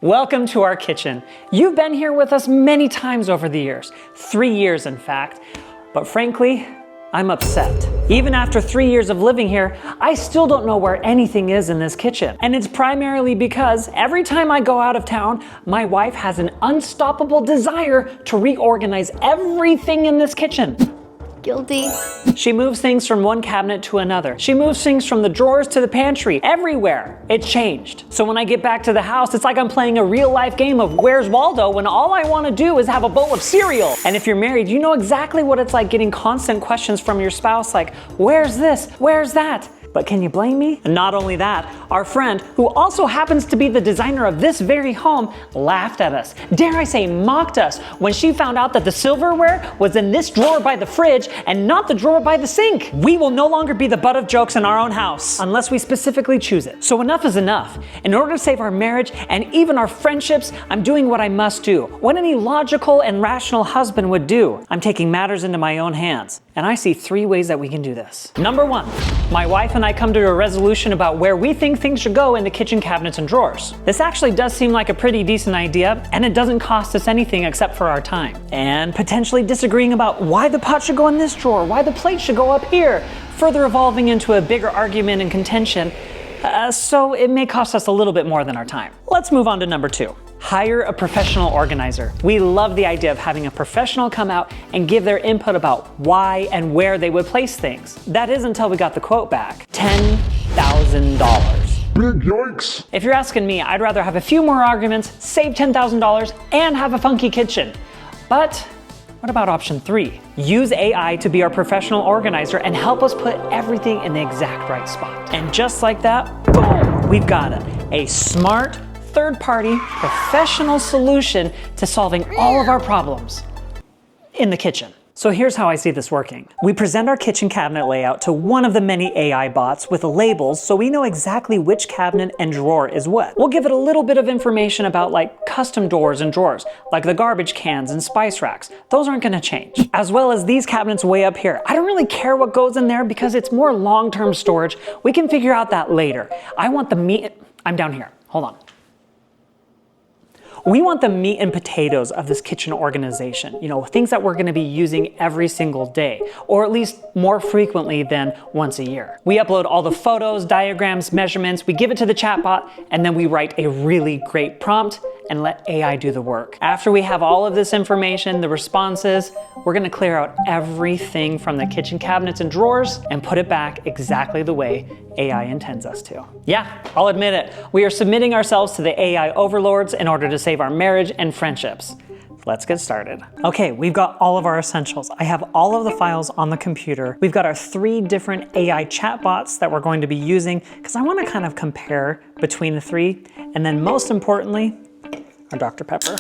Welcome to our kitchen. You've been here with us many times over the years, 3 years in fact, but frankly, I'm upset. Even after 3 years of living here, I still don't know where anything is in this kitchen. And it's primarily because every time I go out of town, my wife has an unstoppable desire to reorganize everything in this kitchen. Guilty. She moves things from one cabinet to another. She moves things from the drawers to the pantry. Everywhere. It changed. So when I get back to the house, it's like I'm playing a real life game of Where's Waldo when all I want to do is have a bowl of cereal. And if you're married, you know exactly what it's like getting constant questions from your spouse like, where's this? Where's that? But can you blame me? And not only that, our friend, who also happens to be the designer of this very home, laughed at us, dare I say mocked us, when she found out that the silverware was in this drawer by the fridge and not the drawer by the sink. We will no longer be the butt of jokes in our own house, unless we specifically choose it. So enough is enough. In order to save our marriage and even our friendships, I'm doing what I must do, what any logical and rational husband would do. I'm taking matters into my own hands. And I see 3 ways that we can do this. Number 1, my wife and I come to a resolution about where we think things should go in the kitchen cabinets and drawers. This actually does seem like a pretty decent idea, and it doesn't cost us anything except for our time. And potentially disagreeing about why the pot should go in this drawer, why the plate should go up here, further evolving into a bigger argument and contention. So it may cost us a little bit more than our time. Let's move on to number 2. Hire a professional organizer. We love the idea of having a professional come out and give their input about why and where they would place things. That is until we got the quote back. $10,000. Big yikes. If you're asking me, I'd rather have a few more arguments, save $10,000, and have a funky kitchen. But what about option 3? Use AI to be our professional organizer and help us put everything in the exact right spot. And just like that, boom, we've got it. A smart, third-party, professional solution to solving all of our problems in the kitchen. So here's how I see this working. We present our kitchen cabinet layout to one of the many AI bots with labels so we know exactly which cabinet and drawer is what. We'll give it a little bit of information about like custom doors and drawers, like the garbage cans and spice racks. Those aren't gonna change. As well as these cabinets way up here. I don't really care what goes in there because it's more long-term storage. We can figure out that later. I want the meat, I'm down here, hold on. We want the meat and potatoes of this kitchen organization, you know, things that we're gonna be using every single day, or at least more frequently than once a year. We upload all the photos, diagrams, measurements, we give it to the chatbot, and then we write a really great prompt and let AI do the work. After we have all of this information, the responses, we're gonna clear out everything from the kitchen cabinets and drawers and put it back exactly the way AI intends us to. Yeah, I'll admit it. We are submitting ourselves to the AI overlords in order to save our marriage and friendships. Let's get started. Okay, we've got all of our essentials. I have all of the files on the computer. We've got our 3 different AI chatbots that we're going to be using because I want to kind of compare between the 3. And then most importantly, our Dr. Pepper.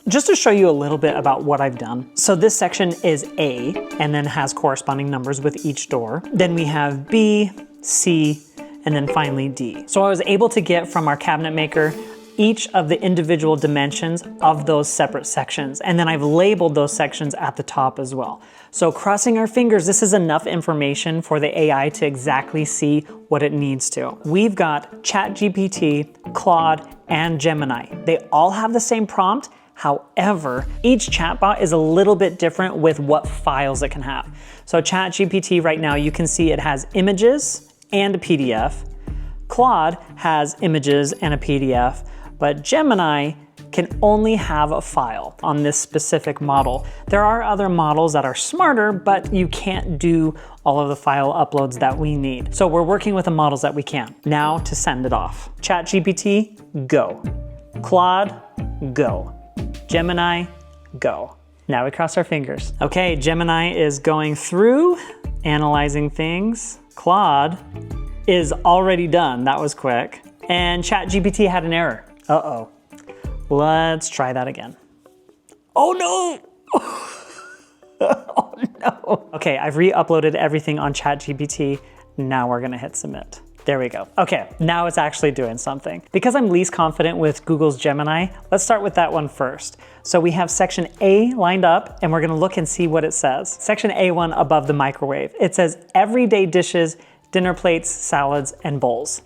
Just to show you a little bit about what I've done. So this section is A and then has corresponding numbers with each door. Then we have B, C, and then finally D. So I was able to get from our cabinet maker each of the individual dimensions of those separate sections. And then I've labeled those sections at the top as well. So crossing our fingers, this is enough information for the AI to exactly see what it needs to. We've got ChatGPT, Claude, and Gemini. They all have the same prompt. However, each chatbot is a little bit different with what files it can have. So ChatGPT right now, you can see it has images and a PDF. Claude has images and a PDF, but Gemini can only have a file on this specific model. There are other models that are smarter, but you can't do all of the file uploads that we need. So we're working with the models that we can. Now to send it off. ChatGPT, go. Claude, go. Gemini, go. Now we cross our fingers. Okay, Gemini is going through, analyzing things. Claude is already done. That was quick. And ChatGPT had an error. Uh-oh. Let's try that again. Oh no! Oh no! Okay, I've re-uploaded everything on ChatGPT. Now we're gonna hit submit. There we go. Okay, now it's actually doing something. Because I'm least confident with Google's Gemini, let's start with that one first. So we have section A lined up and we're gonna look and see what it says. Section A1 above the microwave. It says everyday dishes, dinner plates, salads, and bowls.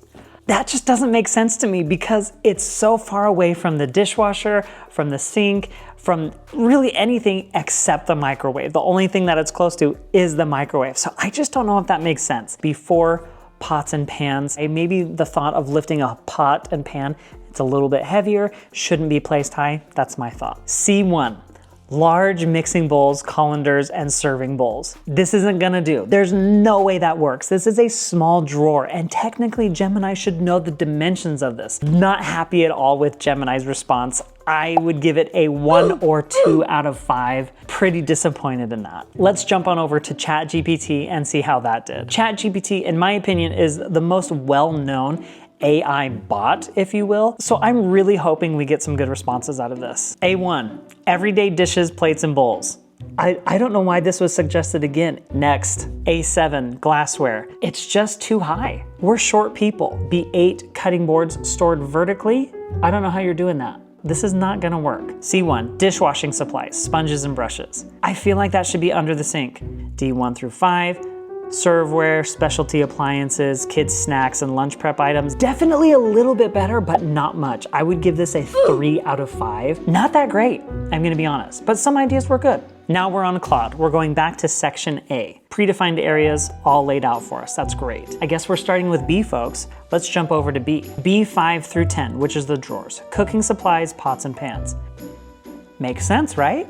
That just doesn't make sense to me because it's so far away from the dishwasher, from the sink, from really anything except the microwave. The only thing that it's close to is the microwave. So I just don't know if that makes sense. Before pots and pans, maybe the thought of lifting a pot and pan, it's a little bit heavier, shouldn't be placed high. That's my thought. C1. Large mixing bowls, colanders, and serving bowls. This isn't gonna do. There's no way that works. This is a small drawer, and technically Gemini should know the dimensions of this. Not happy at all with Gemini's response. I would give it a 1 or 2 out of 5. Pretty disappointed in that. Let's jump on over to ChatGPT and see how that did. ChatGPT, in my opinion, is the most well-known AI bot, if you will. So I'm really hoping we get some good responses out of this. A1, everyday dishes, plates, and bowls. I don't know why this was suggested again. Next, A7, glassware. It's just too high. We're short people. B8, cutting boards stored vertically. I don't know how you're doing that. This is not gonna work. C1, dishwashing supplies, sponges and brushes. I feel like that should be under the sink. D1 through 5, serveware, specialty appliances, kids' snacks, and lunch prep items. Definitely a little bit better, but not much. I would give this a 3 out of 5. Not that great, I'm gonna be honest, but some ideas were good. Now we're on Claude. We're going back to section A. Predefined areas all laid out for us. That's great. I guess we're starting with B, folks. Let's jump over to B. B5 through 10, which is the drawers. Cooking supplies, pots and pans. Makes sense, right?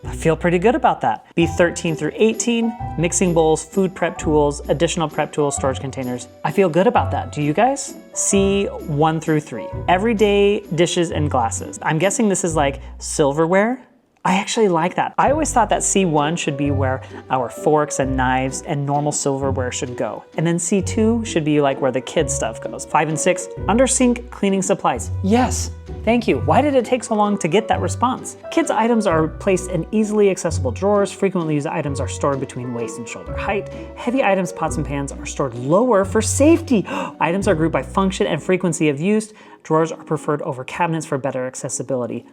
I feel pretty good about that. B13 through 18, mixing bowls, food prep tools, additional prep tools, storage containers. I feel good about that. Do you guys? C1 through 3, everyday dishes and glasses. I'm guessing this is like silverware. I actually like that. I always thought that C1 should be where our forks and knives and normal silverware should go. And then C2 should be like where the kids stuff goes. 5 and 6, under sink cleaning supplies. Yes, thank you. Why did it take so long to get that response? Kids' items are placed in easily accessible drawers. Frequently used items are stored between waist and shoulder height. Heavy items, pots and pans, are stored lower for safety. Items are grouped by function and frequency of use. Drawers are preferred over cabinets for better accessibility.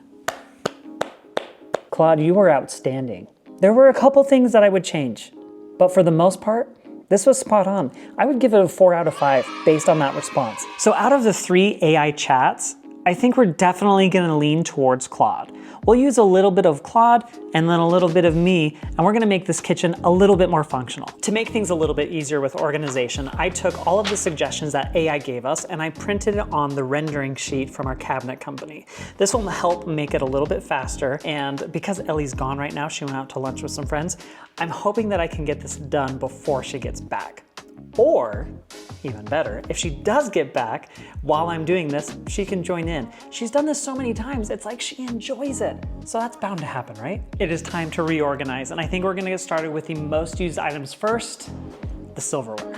Claude, you were outstanding. There were a couple things that I would change, but for the most part, this was spot on. I would give it a 4 out of 5 based on that response. So out of the 3 AI chats, I think we're definitely gonna lean towards Claude. We'll use a little bit of Claude and then a little bit of me, and we're gonna make this kitchen a little bit more functional. To make things a little bit easier with organization, I took all of the suggestions that AI gave us and I printed it on the rendering sheet from our cabinet company. This will help make it a little bit faster, and because Ellie's gone right now, she went out to lunch with some friends, I'm hoping that I can get this done before she gets back. Or, even better, if she does get back while I'm doing this, she can join in. She's done this so many times, it's like she enjoys it. So that's bound to happen, right? It is time to reorganize, and I think we're gonna get started with the most used items first, the silverware.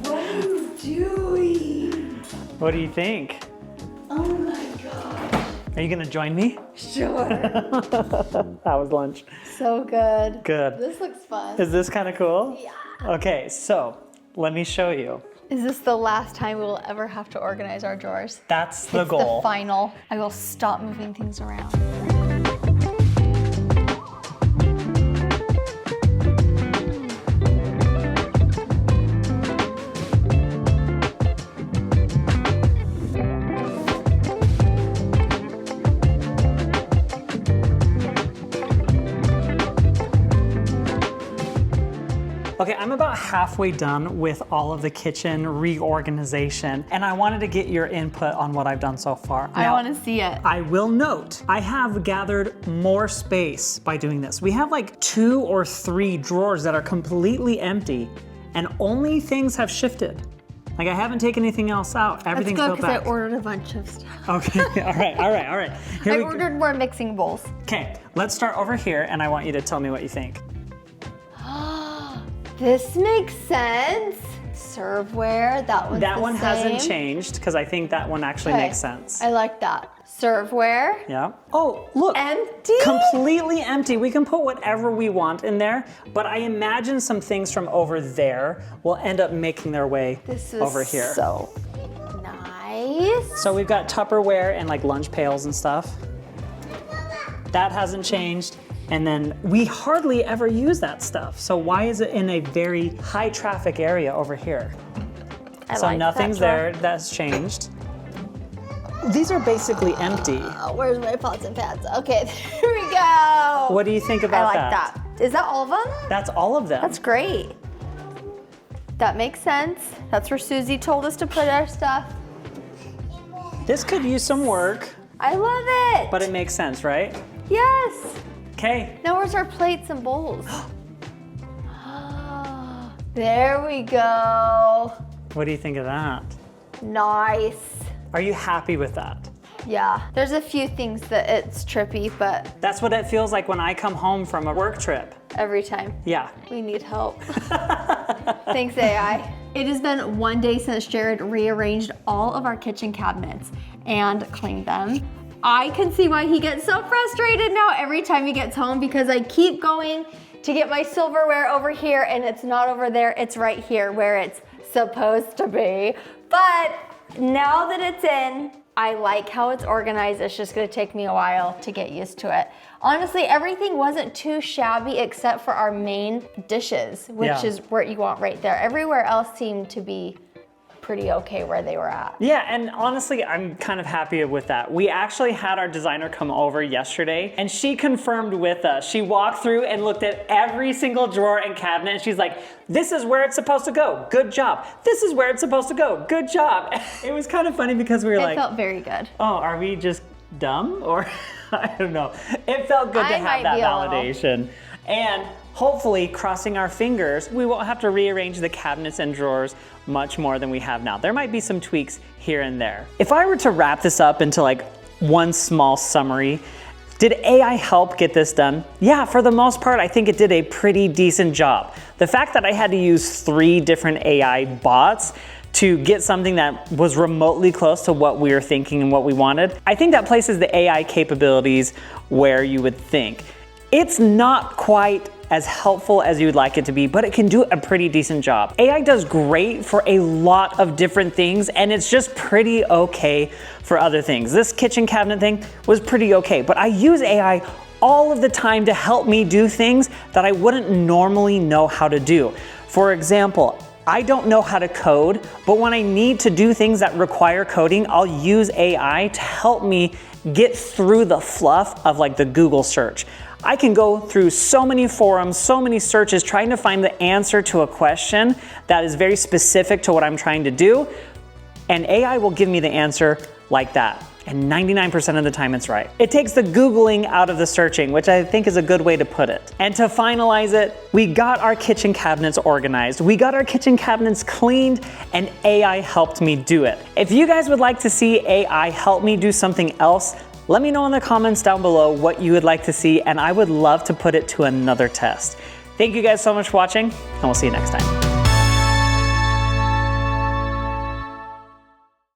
What are you doing? What do you think? Oh my gosh. Are you gonna join me? Sure. That was lunch. So good. Good. This looks fun. Is this kind of cool? Yeah. Okay, so let me show you. Is this the last time we will ever have to organize our drawers? That's the It's goal. the final. I will stop moving things around. Okay, I'm about halfway done with all of the kitchen reorganization, and I wanted to get your input on what I've done so far. I want to see it. I will note, I have gathered more space by doing this. We have like 2 or 3 drawers that are completely empty, and only things have shifted. Like I haven't taken anything else out. Everything's Let's go, built back. because I ordered a bunch of stuff. Okay, all right. Here I we ordered more mixing bowls. Okay, let's start over here, and I want you to tell me what you think. This makes sense. Serveware, That one hasn't changed, because I think that one actually makes sense. I like that. Serveware. Yeah. Oh, look. Empty? Completely empty. We can put whatever we want in there, but I imagine some things from over there will end up making their way over here. So nice. So we've got Tupperware and like lunch pails and stuff. That hasn't changed. And then we hardly ever use that stuff. So why is it in a very high traffic area over here? So like nothing's that there, that's changed. These are basically empty. Where's my pots and pans? Okay, there we go. What do you think about I like that? that. Is that all of them? That's all of them. That's great. That makes sense. That's where Susie told us to put our stuff. This could use some work, I love it. but it makes sense, right? Yes. Okay. Now where's our plates and bowls? There we go. What do you think of that? Nice. Are you happy with that? Yeah, there's a few things that it's trippy, but That's what it feels like when I come home from a work trip. every time Yeah. we need help. Thanks, AI. It has been one day since Jared rearranged all of our kitchen cabinets and cleaned them. I can see why he gets so frustrated now every time he gets home because I keep going to get my silverware over here and it's not over there, it's right here where it's supposed to be. But now that it's in, I like how it's organized. It's just gonna take me a while to get used to it. Honestly, everything wasn't too shabby except for our main dishes, which is what you want right there. Everywhere else seemed to be pretty okay where they were at. Yeah, and honestly, I'm kind of happy with that. We actually had our designer come over yesterday and she confirmed with us. She walked through and looked at every single drawer and cabinet and she's like, this is where it's supposed to go. Good job. This is where it's supposed to go. Good job. It was kind of funny because we were like, It felt very good. oh, are we just dumb? Or I don't know. It felt good to have that validation. And hopefully, crossing our fingers, we won't have to rearrange the cabinets and drawers much more than we have now. There might be some tweaks here and there. If I were to wrap this up into like one small summary, did AI help get this done? Yeah, for the most part, I think it did a pretty decent job. The fact that I had to use 3 different AI bots to get something that was remotely close to what we were thinking and what we wanted, I think that places the AI capabilities where you would think. It's not quite as helpful as you would like it to be, but it can do a pretty decent job. AI does great for a lot of different things, and it's just pretty okay for other things. This kitchen cabinet thing was pretty okay, but I use AI all of the time to help me do things that I wouldn't normally know how to do. For example, I don't know how to code, but when I need to do things that require coding, I'll use AI to help me get through the fluff of like the Google search. I can go through so many forums, so many searches, trying to find the answer to a question that is very specific to what I'm trying to do, and AI will give me the answer like that. And 99% of the time it's right. It takes the Googling out of the searching, which I think is a good way to put it. And to finalize it, we got our kitchen cabinets organized, we got our kitchen cabinets cleaned, and AI helped me do it. If you guys would like to see AI help me do something else, let me know in the comments down below what you would like to see, and I would love to put it to another test. Thank you guys so much for watching, and we'll see you next time.